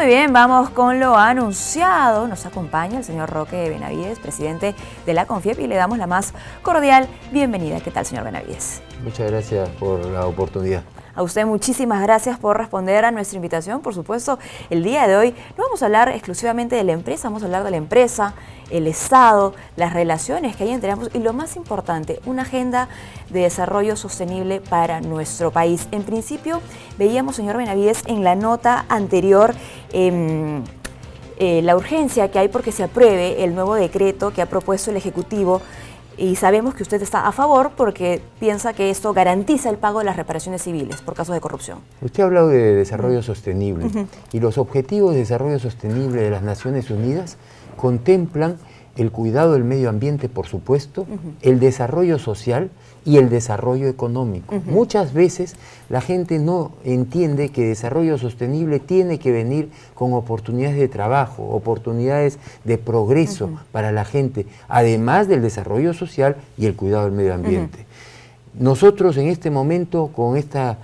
Muy bien, vamos con lo anunciado. Nos acompaña el señor Roque Benavides, presidente de la CONFIEP, y le damos la más cordial bienvenida. ¿Qué tal, señor Benavides? Muchas gracias por la oportunidad. A usted muchísimas gracias por responder a nuestra invitación. Por supuesto, el día de hoy no vamos a hablar exclusivamente de la empresa, vamos a hablar de la empresa, el Estado, las relaciones que hay entre ambos y lo más importante, una agenda de desarrollo sostenible para nuestro país. En principio, veíamos, señor Benavides, en la nota anterior la urgencia que hay porque se apruebe el nuevo decreto que ha propuesto el Ejecutivo. Y sabemos que usted está a favor porque piensa que esto garantiza el pago de las reparaciones civiles por casos de corrupción. Usted ha hablado de desarrollo sostenible y los objetivos de desarrollo sostenible de las Naciones Unidas contemplan el cuidado del medio ambiente, por supuesto, el desarrollo social y el desarrollo económico. Muchas veces la gente no entiende que desarrollo sostenible tiene que venir con oportunidades de trabajo, oportunidades de progreso para la gente, además del desarrollo social y el cuidado del medio ambiente. Nosotros en este momento, con esta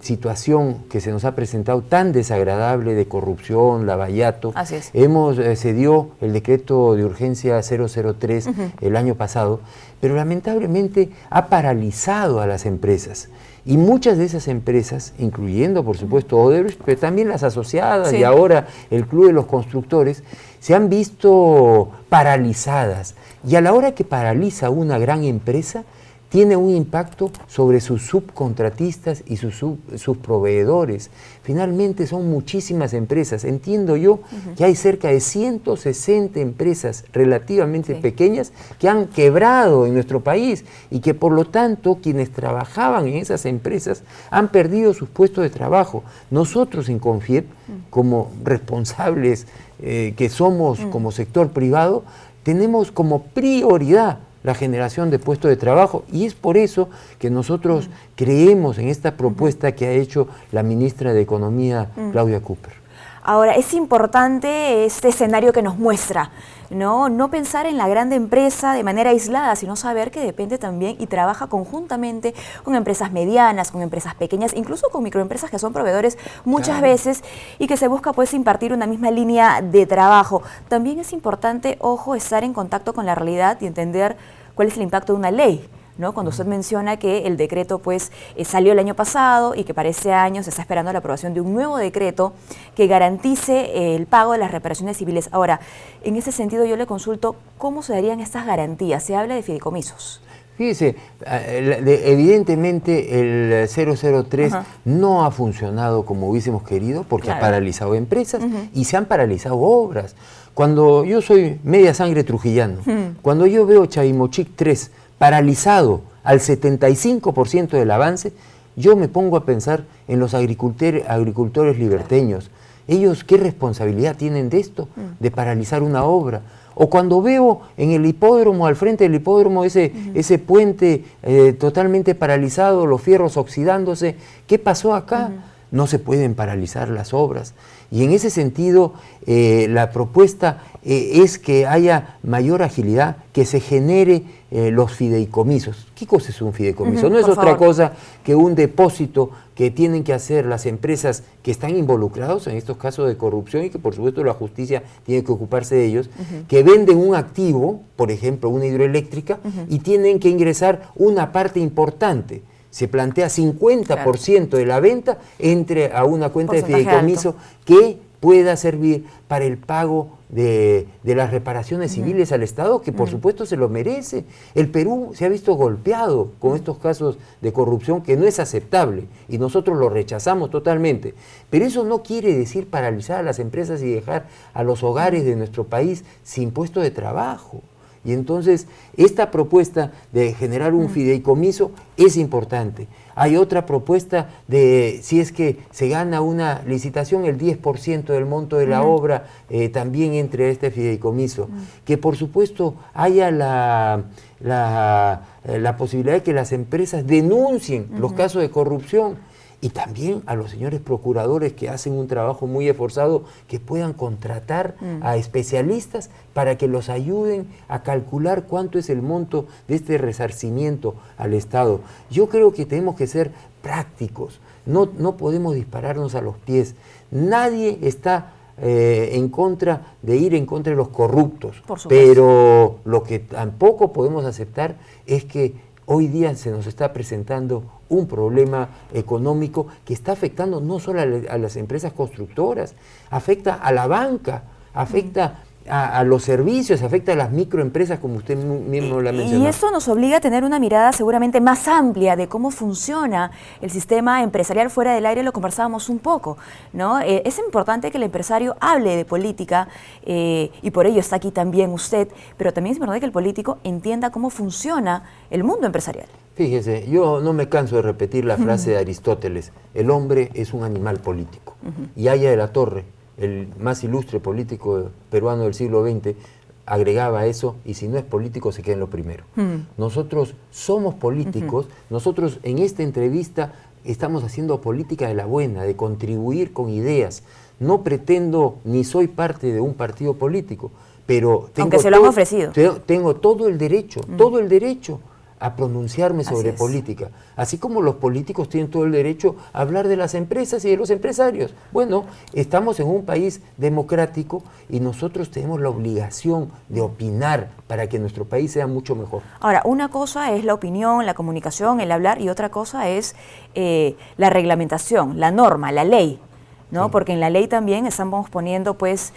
situación que se nos ha presentado tan desagradable de corrupción, lavallato, se dio el decreto de urgencia 003 el año pasado, pero lamentablemente ha paralizado a las empresas. Y muchas de esas empresas, incluyendo por supuesto Odebrecht, pero también las asociadas y ahora el Club de los Constructores, se han visto paralizadas. Y a la hora que paraliza una gran empresa, tiene un impacto sobre sus subcontratistas y sus proveedores. Finalmente son muchísimas empresas. Entiendo yo que hay cerca de 160 empresas relativamente pequeñas que han quebrado en nuestro país y que por lo tanto quienes trabajaban en esas empresas han perdido sus puestos de trabajo. Nosotros en CONFIEP, como responsables que somos como sector privado, tenemos como prioridad la generación de puestos de trabajo y es por eso que nosotros creemos en esta propuesta que ha hecho la ministra de Economía, Claudia Cooper. Ahora, es importante este escenario que nos muestra, no pensar en la grande empresa de manera aislada, sino saber que depende también y trabaja conjuntamente con empresas medianas, con empresas pequeñas, incluso con microempresas que son proveedores muchas veces y que se busca pues impartir una misma línea de trabajo. También es importante, ojo, estar en contacto con la realidad y entender cuál es el impacto de una ley. Cuando usted menciona que el decreto pues salió el año pasado y que para este año se está esperando la aprobación de un nuevo decreto que garantice el pago de las reparaciones civiles. Ahora, en ese sentido yo le consulto cómo se darían estas garantías. Se habla de fideicomisos. Fíjese, evidentemente el 003 no ha funcionado como hubiésemos querido porque ha paralizado empresas y se han paralizado obras. Cuando yo soy media sangre trujillano, cuando yo veo Chavimochic 3 paralizado al 75% del avance, yo me pongo a pensar en los agricultores liberteños. Ellos, ¿qué responsabilidad tienen de esto? De paralizar una obra. O cuando veo en el hipódromo, al frente del hipódromo, ese puente totalmente paralizado, los fierros oxidándose, ¿qué pasó acá? No se pueden paralizar las obras. Y en ese sentido, la propuesta es que haya mayor agilidad, que se genere los fideicomisos. ¿Qué cosa es un fideicomiso? No es otra cosa que un depósito que tienen que hacer las empresas que están involucrados en estos casos de corrupción y que por supuesto la justicia tiene que ocuparse de ellos, que venden un activo, por ejemplo una hidroeléctrica, y tienen que ingresar una parte importante. Se plantea 50% de la venta entre a una cuenta de fideicomiso que pueda servir para el pago de las reparaciones civiles al Estado, que por supuesto se lo merece. El Perú se ha visto golpeado con estos casos de corrupción que no es aceptable y nosotros lo rechazamos totalmente. Pero eso no quiere decir paralizar a las empresas y dejar a los hogares de nuestro país sin puesto de trabajo. Y entonces esta propuesta de generar un fideicomiso es importante. Hay otra propuesta de, si es que se gana una licitación, el 10% del monto de la obra también entre este fideicomiso. Que por supuesto haya la posibilidad de que las empresas denuncien los casos de corrupción. Y también a los señores procuradores que hacen un trabajo muy esforzado, que puedan contratar a especialistas para que los ayuden a calcular cuánto es el monto de este resarcimiento al Estado. Yo creo que tenemos que ser prácticos. no podemos dispararnos a los pies. Nadie está en contra de ir en contra de los corruptos, pero lo que tampoco podemos aceptar es que hoy día se nos está presentando un problema económico que está afectando no solo a las empresas constructoras, afecta a la banca, afecta a los servicios, afecta a las microempresas, como usted mismo la mencionó. Y eso nos obliga a tener una mirada seguramente más amplia de cómo funciona el sistema empresarial. Fuera del aire lo conversábamos un poco, ¿no? Es importante que el empresario hable de política y por ello está aquí también usted, pero también es importante que el político entienda cómo funciona el mundo empresarial. Fíjese, yo no me canso de repetir la frase de Aristóteles: el hombre es un animal político. Y Haya de la Torre, el más ilustre político peruano del siglo XX, agregaba eso: y si no es político se queda en lo primero. Nosotros somos políticos, nosotros en esta entrevista estamos haciendo política de la buena, de contribuir con ideas. No pretendo ni soy parte de un partido político, pero tengo aunque se lo han ofrecido. Tengo todo el derecho a pronunciarme sobre política, así como los políticos tienen todo el derecho a hablar de las empresas y de los empresarios. Bueno, estamos en un país democrático y nosotros tenemos la obligación de opinar para que nuestro país sea mucho mejor. Ahora, una cosa es la opinión, la comunicación, el hablar, y otra cosa es la reglamentación, la norma, la ley, ¿no? Sí. Porque en la ley también estamos poniendo, pues,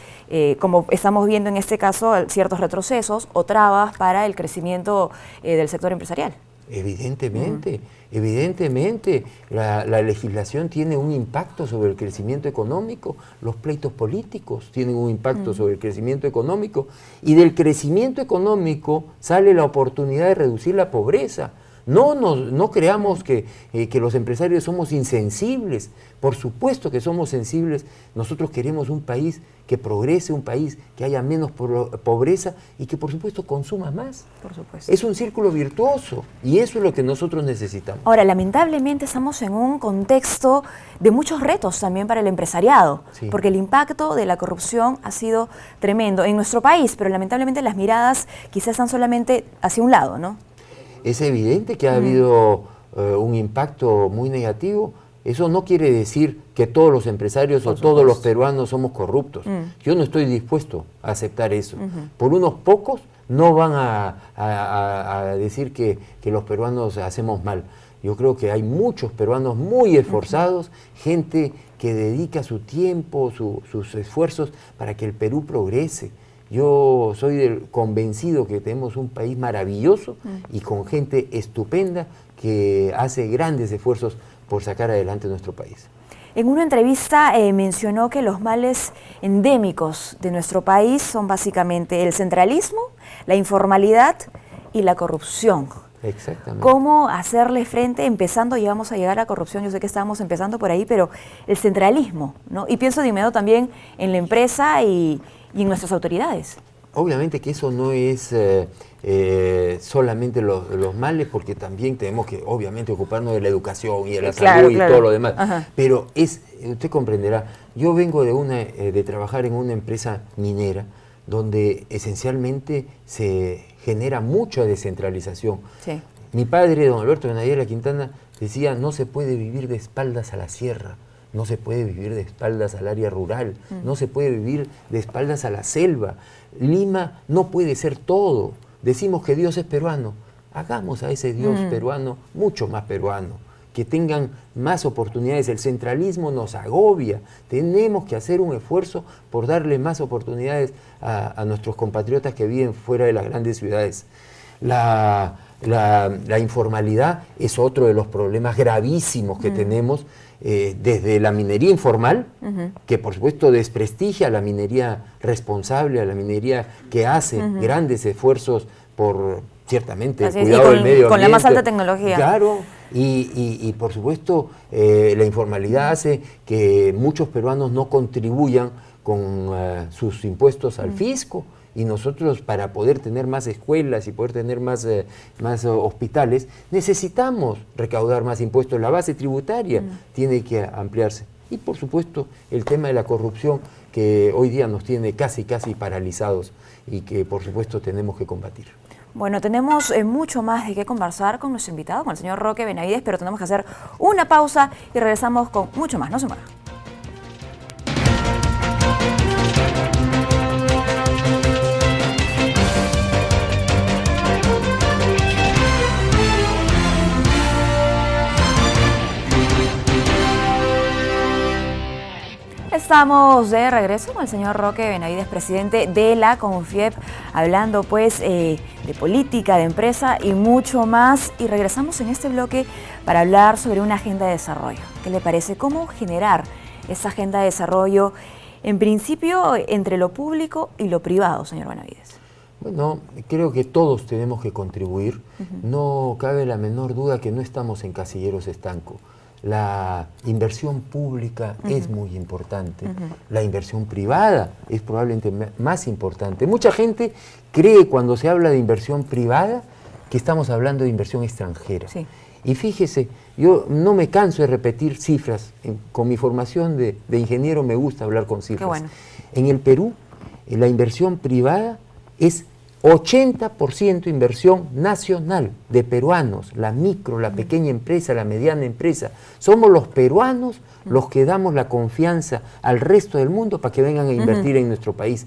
como estamos viendo en este caso, ciertos retrocesos o trabas para el crecimiento del sector empresarial. Evidentemente, evidentemente, la legislación tiene un impacto sobre el crecimiento económico, los pleitos políticos tienen un impacto sobre el crecimiento económico, y del crecimiento económico sale la oportunidad de reducir la pobreza. No creamos que los empresarios somos insensibles. Por supuesto que somos sensibles. Nosotros queremos un país que progrese, un país que haya menos pobreza y que por supuesto consuma más. Por supuesto. Es un círculo virtuoso y eso es lo que nosotros necesitamos. Ahora, lamentablemente estamos en un contexto de muchos retos también para el empresariado, porque el impacto de la corrupción ha sido tremendo en nuestro país, pero lamentablemente las miradas quizás están solamente hacia un lado, ¿no? Es evidente que ha habido un impacto muy negativo. Eso no quiere decir que todos los empresarios o todos los peruanos somos corruptos. Yo no estoy dispuesto a aceptar eso. Por unos pocos no van a decir que los peruanos hacemos mal. Yo creo que hay muchos peruanos muy esforzados, gente que dedica su tiempo, sus esfuerzos para que el Perú progrese. Yo soy convencido que tenemos un país maravilloso y con gente estupenda que hace grandes esfuerzos por sacar adelante nuestro país. En una entrevista mencionó que los males endémicos de nuestro país son básicamente el centralismo, la informalidad y la corrupción. Exactamente. ¿Cómo hacerle frente, empezando, ya vamos a llegar a corrupción, yo sé que estábamos empezando por ahí, pero el centralismo, ¿no? Y pienso de inmediato también en la empresa y en nuestras autoridades. Obviamente que eso no es solamente los males, porque también tenemos que obviamente ocuparnos de la educación y de la salud y todo lo demás. Pero usted comprenderá, yo vengo de trabajar en una empresa minera donde esencialmente se genera mucha descentralización. Sí. Mi padre, don Alberto Benadiela Quintana, decía: no se puede vivir de espaldas a la sierra, no se puede vivir de espaldas al área rural, no se puede vivir de espaldas a la selva. Lima no puede ser todo. Decimos que Dios es peruano, hagamos a ese Dios peruano mucho más peruano, que tengan más oportunidades. El centralismo nos agobia, tenemos que hacer un esfuerzo por darle más oportunidades a nuestros compatriotas que viven fuera de las grandes ciudades. La informalidad es otro de los problemas gravísimos que tenemos, desde la minería informal, que por supuesto desprestigia a la minería responsable, a la minería que hace grandes esfuerzos por, ciertamente, el cuidado del medio ambiente. Con la más alta tecnología. Claro, y por supuesto la informalidad hace que muchos peruanos no contribuyan con sus impuestos al fisco. Y nosotros, para poder tener más escuelas y poder tener más hospitales, necesitamos recaudar más impuestos. La base tributaria tiene que ampliarse. Y por supuesto el tema de la corrupción, que hoy día nos tiene casi paralizados y que por supuesto tenemos que combatir. Bueno, tenemos mucho más de qué conversar con nuestro invitado, con el señor Roque Benavides, pero tenemos que hacer una pausa y regresamos con mucho más. No se muevan. Estamos de regreso con el señor Roque Benavides, presidente de la CONFIEP, hablando pues de política, de empresa y mucho más. Y regresamos en este bloque para hablar sobre una agenda de desarrollo. ¿Qué le parece? ¿Cómo generar esa agenda de desarrollo, en principio, entre lo público y lo privado, señor Benavides? Bueno, creo que todos tenemos que contribuir. No cabe la menor duda que no estamos en casilleros estancos. La inversión pública es muy importante, la inversión privada es probablemente más importante. Mucha gente cree cuando se habla de inversión privada que estamos hablando de inversión extranjera. Sí. Y fíjese, yo no me canso de repetir cifras. Con mi formación de ingeniero me gusta hablar con cifras. Qué bueno. En el Perú, la inversión privada es 80% inversión nacional de peruanos, la micro, la pequeña empresa, la mediana empresa. Somos los peruanos los que damos la confianza al resto del mundo para que vengan a invertir en nuestro país.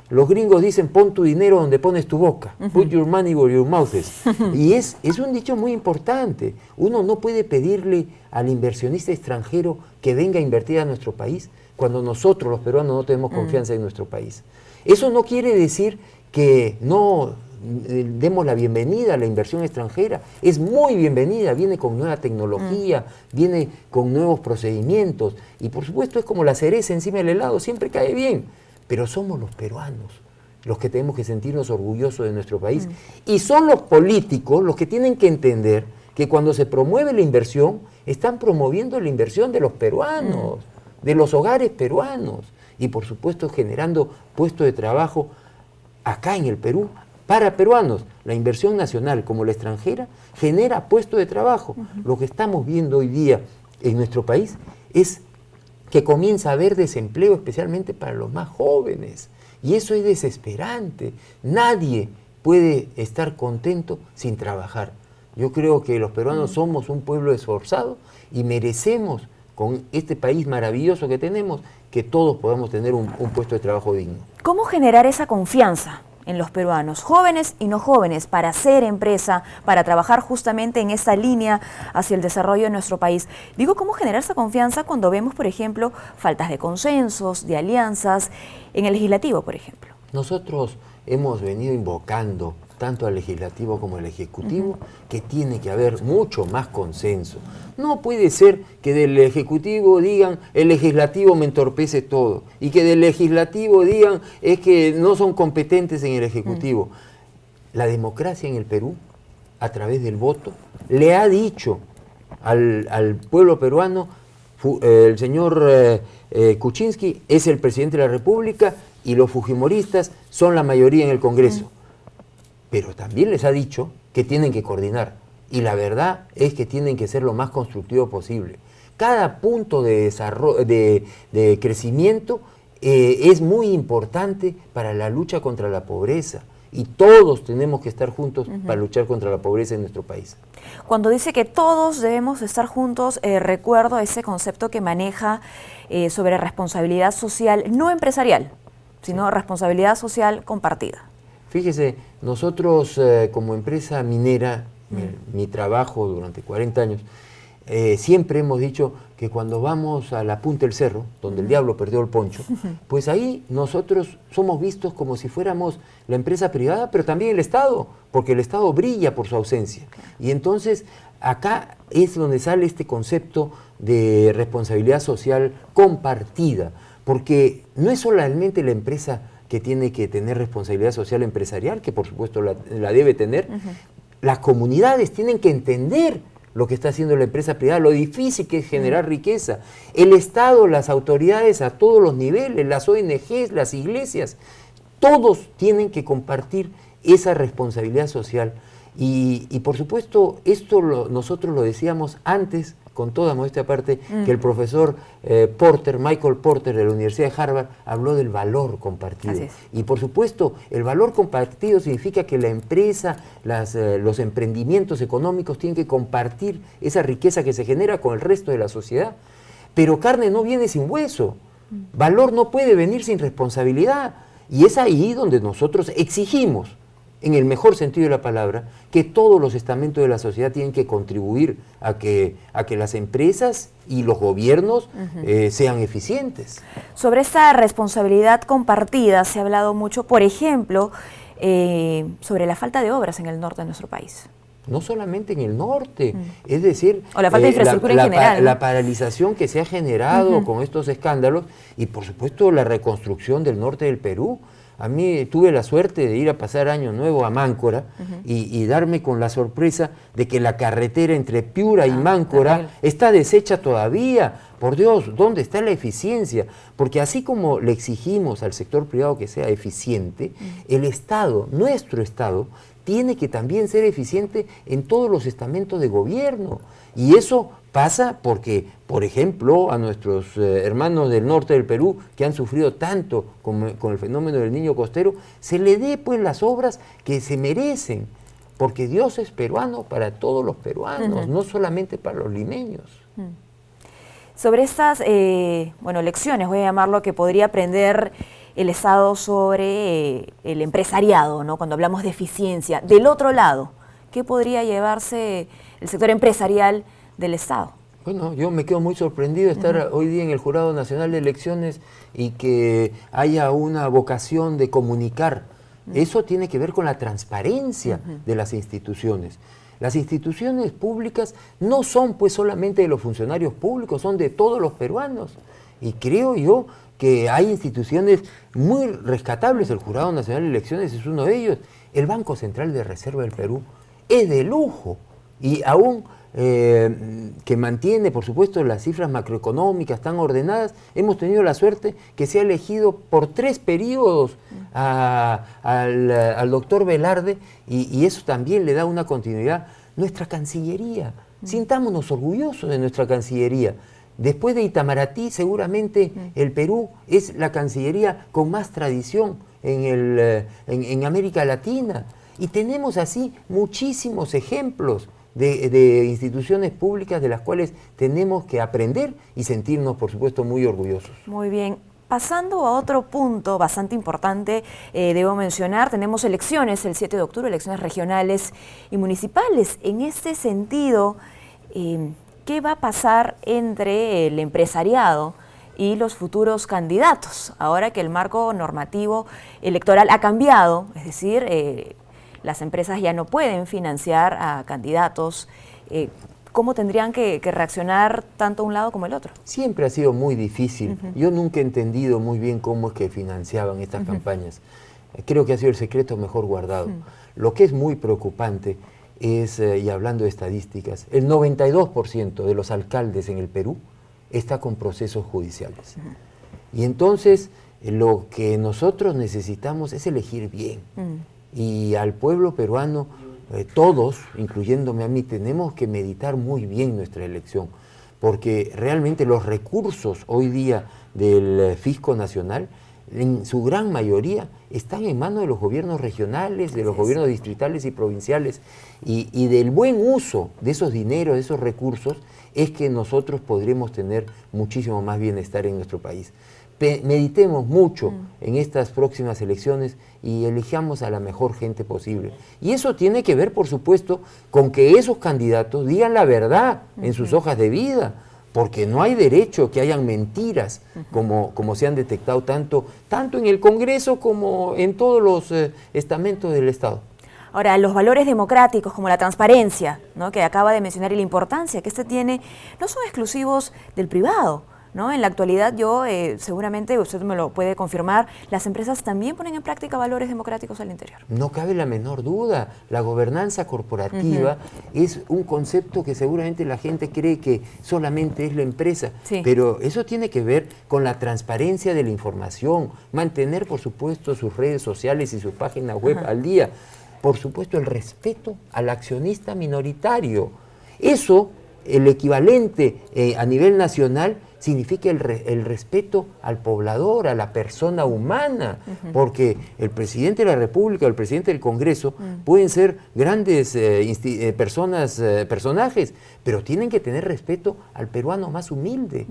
Los gringos dicen, pon tu dinero donde pones tu boca. Put your money where your mouth is. Y es un dicho muy importante. Uno no puede pedirle al inversionista extranjero que venga a invertir a nuestro país cuando nosotros, los peruanos, no tenemos confianza en nuestro país. Eso no quiere decir que no demos la bienvenida a la inversión extranjera. Es muy bienvenida, viene con nueva tecnología, viene con nuevos procedimientos y por supuesto es como la cereza encima del helado, siempre cae bien, pero somos los peruanos los que tenemos que sentirnos orgullosos de nuestro país y son los políticos los que tienen que entender que cuando se promueve la inversión están promoviendo la inversión de los peruanos, de los hogares peruanos y por supuesto generando puestos de trabajo acá en el Perú, para peruanos. La inversión nacional como la extranjera genera puestos de trabajo. Lo que estamos viendo hoy día en nuestro país es que comienza a haber desempleo, especialmente para los más jóvenes. Y eso es desesperante. Nadie puede estar contento sin trabajar. Yo creo que los peruanos somos un pueblo esforzado y merecemos, con este país maravilloso que tenemos, que todos podamos tener un puesto de trabajo digno. ¿Cómo generar esa confianza en los peruanos, jóvenes y no jóvenes, para hacer empresa, para trabajar justamente en esa línea hacia el desarrollo de nuestro país? Digo, ¿cómo generar esa confianza cuando vemos, por ejemplo, faltas de consensos, de alianzas, en el legislativo, por ejemplo? Nosotros hemos venido invocando tanto al legislativo como al ejecutivo, que tiene que haber mucho más consenso. No puede ser que del ejecutivo digan el legislativo me entorpece todo y que del legislativo digan es que no son competentes en el ejecutivo. La democracia en el Perú, a través del voto, le ha dicho al pueblo peruano, el señor Kuczynski es el presidente de la República y los fujimoristas son la mayoría en el Congreso. Pero también les ha dicho que tienen que coordinar. Y la verdad es que tienen que ser lo más constructivo posible. Cada punto de desarrollo, de crecimiento es muy importante para la lucha contra la pobreza. Y todos tenemos que estar juntos para luchar contra la pobreza en nuestro país. Cuando dice que todos debemos estar juntos, recuerdo ese concepto que maneja sobre responsabilidad social, no empresarial, sino responsabilidad social compartida. Fíjese, nosotros como empresa minera, mi trabajo durante 40 años, siempre hemos dicho que cuando vamos a la punta del cerro, donde el diablo perdió el poncho, pues ahí nosotros somos vistos como si fuéramos la empresa privada, pero también el Estado, porque el Estado brilla por su ausencia. Y entonces acá es donde sale este concepto de responsabilidad social compartida, porque no es solamente la empresa que tiene que tener responsabilidad social empresarial, que por supuesto la debe tener. Las comunidades tienen que entender lo que está haciendo la empresa privada, lo difícil que es generar riqueza. El Estado, las autoridades a todos los niveles, las ONGs, las iglesias, todos tienen que compartir esa responsabilidad social. Y por supuesto, esto nosotros lo decíamos antes, con toda modestia aparte, que el profesor Michael Porter de la Universidad de Harvard habló del valor compartido. Y por supuesto, el valor compartido significa que la empresa, los emprendimientos económicos tienen que compartir esa riqueza que se genera con el resto de la sociedad. Pero carne no viene sin hueso, valor no puede venir sin responsabilidad. Y es ahí donde nosotros exigimos, en el mejor sentido de la palabra, que todos los estamentos de la sociedad tienen que contribuir a que las empresas y los gobiernos sean eficientes. Sobre esa responsabilidad compartida se ha hablado mucho, por ejemplo, sobre la falta de obras en el norte de nuestro país. No solamente en el norte, es decir, o la falta de infraestructura en general, ¿no? La paralización que se ha generado con estos escándalos y por supuesto la reconstrucción del norte del Perú. A mí tuve la suerte de ir a pasar Año Nuevo a Máncora y darme con la sorpresa de que la carretera entre Piura y Máncora está deshecha todavía. Por Dios, ¿dónde está la eficiencia? Porque así como le exigimos al sector privado que sea eficiente, el Estado, nuestro Estado, tiene que también ser eficiente en todos los estamentos de gobierno. Y eso pasa porque, por ejemplo, a nuestros hermanos del norte del Perú, que han sufrido tanto con el fenómeno del niño costero, se le dé pues las obras que se merecen, porque Dios es peruano para todos los peruanos, no solamente para los limeños. Sobre estas lecciones, voy a llamarlo, que podría aprender el Estado sobre el empresariado, ¿no? Cuando hablamos de eficiencia. Del otro lado, ¿qué podría llevarse el sector empresarial del Estado? Bueno, yo me quedo muy sorprendido de estar hoy día en el Jurado Nacional de Elecciones y que haya una vocación de comunicar. Eso tiene que ver con la transparencia de las instituciones. Las instituciones públicas no son pues solamente de los funcionarios públicos, son de todos los peruanos. Y creo yo que hay instituciones muy rescatables, el Jurado Nacional de Elecciones es uno de ellos. El Banco Central de Reserva del Perú es de lujo y aún que mantiene, por supuesto, las cifras macroeconómicas tan ordenadas. Hemos tenido la suerte que se ha elegido por 3 periodos al doctor Velarde y eso también le da una continuidad. Nuestra Cancillería, sintámonos orgullosos de nuestra Cancillería. Después de Itamaraty, seguramente el Perú es la Cancillería con más tradición en América Latina. Y tenemos así muchísimos ejemplos de instituciones públicas de las cuales tenemos que aprender y sentirnos, por supuesto, muy orgullosos. Muy bien. Pasando a otro punto bastante importante, debo mencionar, tenemos elecciones el 7 de octubre, elecciones regionales y municipales. En este sentido, ¿qué va a pasar entre el empresariado y los futuros candidatos? Ahora que el marco normativo electoral ha cambiado, es decir, las empresas ya no pueden financiar a candidatos. ¿Cómo tendrían que reaccionar tanto un lado como el otro? Siempre ha sido muy difícil. Yo nunca he entendido muy bien cómo es que financiaban estas campañas. Creo que ha sido el secreto mejor guardado. Lo que es muy preocupante es, y hablando de estadísticas, el 92% de los alcaldes en el Perú está con procesos judiciales. Y entonces lo que nosotros necesitamos es elegir bien. Y al pueblo peruano, todos, incluyéndome a mí, tenemos que meditar muy bien nuestra elección, porque realmente los recursos hoy día del Fisco Nacional, en su gran mayoría, están en manos de los gobiernos regionales, de los gobiernos distritales y provinciales, y del buen uso de esos dineros, de esos recursos, es que nosotros podremos tener muchísimo más bienestar en nuestro país. Meditemos mucho en estas próximas elecciones y elijamos a la mejor gente posible. Y eso tiene que ver, por supuesto, con que esos candidatos digan la verdad en sus hojas de vida, porque no hay derecho que hayan mentiras como se han detectado tanto en el Congreso como en todos los estamentos del Estado. Ahora, los valores democráticos como la transparencia, ¿no?, que acaba de mencionar, y la importancia que este tiene, no son exclusivos del privado, ¿no? En la actualidad seguramente usted me lo puede confirmar, las empresas también ponen en práctica valores democráticos al interior. No cabe la menor duda, la gobernanza corporativa es un concepto que seguramente la gente cree que solamente es la empresa, pero eso tiene que ver con la transparencia de la información, mantener por supuesto sus redes sociales y sus páginas web al día. por supuesto, el respeto al accionista minoritario. Eso, el equivalente a nivel nacional, significa el respeto al poblador, a la persona humana, porque el presidente de la República, el presidente del Congreso, pueden ser grandes personajes, pero tienen que tener respeto al peruano más humilde,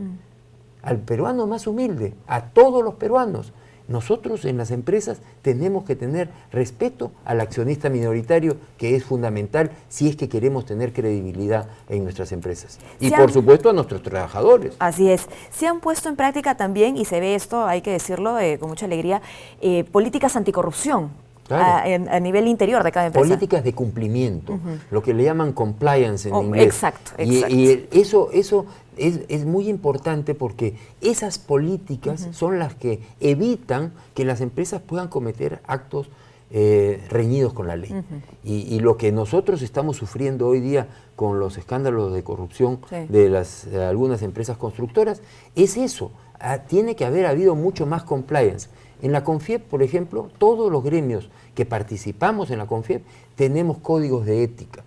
al peruano más humilde, a todos los peruanos. Nosotros en las empresas tenemos que tener respeto al accionista minoritario, que es fundamental si es que queremos tener credibilidad en nuestras empresas. Y por supuesto a nuestros trabajadores. Así es. Se han puesto en práctica también, y se ve esto, hay que decirlo con mucha alegría, políticas anticorrupción. Claro. A nivel interior de cada empresa. Políticas de cumplimiento, lo que le llaman compliance en inglés. Exacto. Y eso es muy importante porque esas políticas son las que evitan que las empresas puedan cometer actos reñidos con la ley. Y lo que nosotros estamos sufriendo hoy día con los escándalos de corrupción de algunas empresas constructoras es eso. Tiene que haber habido mucho más compliance. En la CONFIEP, por ejemplo, todos los gremios que participamos en la CONFIEP tenemos códigos de ética.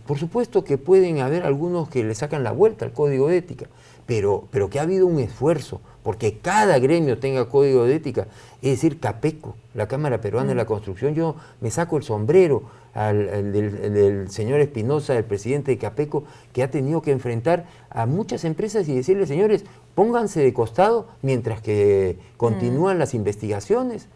Por supuesto que pueden haber algunos que le sacan la vuelta al código de ética, pero que ha habido un esfuerzo porque cada gremio tenga código de ética. Es decir, CAPECO, la Cámara Peruana de la Construcción, yo me saco el sombrero del señor Espinosa, el presidente de CAPECO, que ha tenido que enfrentar a muchas empresas y decirles, señores, pónganse de costado mientras que continúan las investigaciones.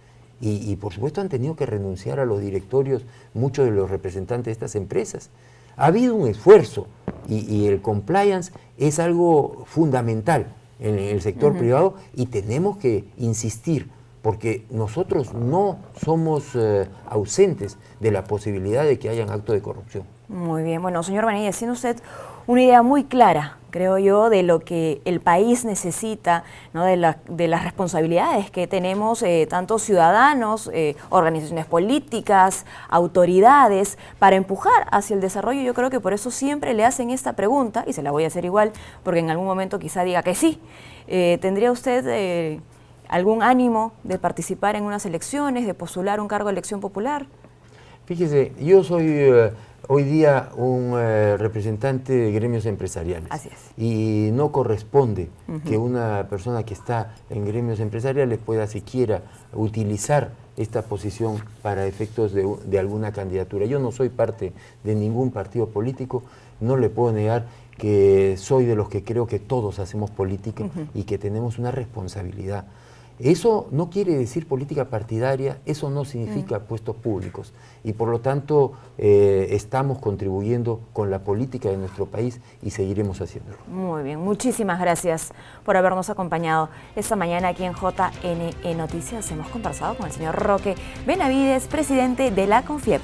Y por supuesto han tenido que renunciar a los directorios muchos de los representantes de estas empresas. Ha habido un esfuerzo y el compliance es algo fundamental en el sector privado y tenemos que insistir porque nosotros no somos ausentes de la posibilidad de que hayan actos de corrupción. Muy bien, bueno, señor Benítez, tiene usted una idea muy clara, creo yo, de lo que el país necesita, ¿no? de las responsabilidades que tenemos tanto ciudadanos, organizaciones políticas, autoridades, para empujar hacia el desarrollo. Yo creo que por eso siempre le hacen esta pregunta, y se la voy a hacer igual, porque en algún momento quizá diga que sí. ¿Tendría usted algún ánimo de participar en unas elecciones, de postular un cargo de elección popular? Fíjese, yo soy hoy día un representante de gremios empresariales. Así es. Y no corresponde que una persona que está en gremios empresariales pueda siquiera utilizar esta posición para efectos de alguna candidatura. Yo no soy parte de ningún partido político, no le puedo negar que soy de los que creo que todos hacemos política y que tenemos una responsabilidad. Eso no quiere decir política partidaria, eso no significa puestos públicos y por lo tanto estamos contribuyendo con la política de nuestro país y seguiremos haciéndolo. Muy bien, muchísimas gracias por habernos acompañado esta mañana aquí en JNE Noticias. Hemos conversado con el señor Roque Benavides, presidente de la CONFIEP.